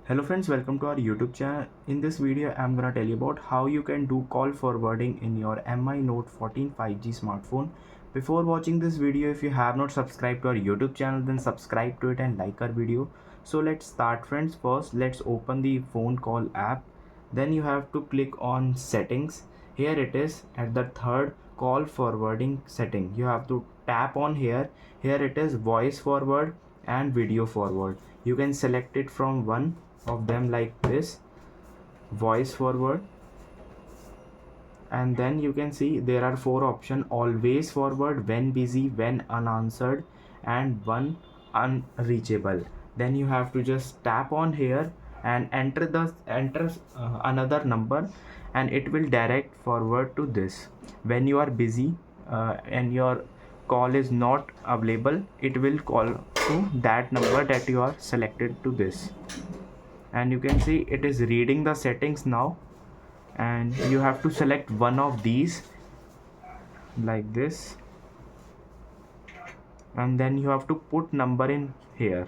Hello friends, welcome to our YouTube channel. In this video, I'm gonna tell you about how you can do call forwarding in your Mi Note 14 5G smartphone. Before watching this video, if you have not subscribed to our YouTube channel, then subscribe to it and like our video. So let's start friends. First, let's open the phone call app. Then you have to click on settings. Here it is at the third call forwarding setting. You have to tap on here. Here it is voice forward and video forward. You can select it from one of them like this, voice forward, and then you can see there are four options: always forward, when busy, when unanswered, and one unreachable. Then you have to just tap on here and enter another number, and it will direct forward to this. When you are busy and your call is not available, it will call to that number that you are selected to this. And you can see it is reading the settings now, and you have to select one of these like this, and then you have to put number in here.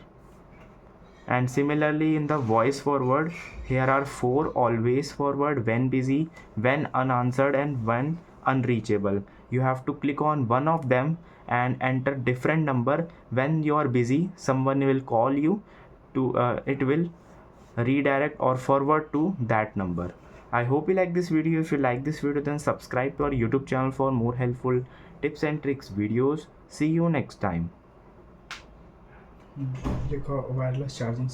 And similarly in the voice forward, here are four: always forward, when busy, when unanswered, and when unreachable. You have to click on one of them and enter different number. When you are busy, someone will call you to it will redirect or forward to that number. I hope you like this video. If you like this video, then subscribe to our YouTube channel for more helpful tips and tricks videos. See you next time. लिखो wireless charging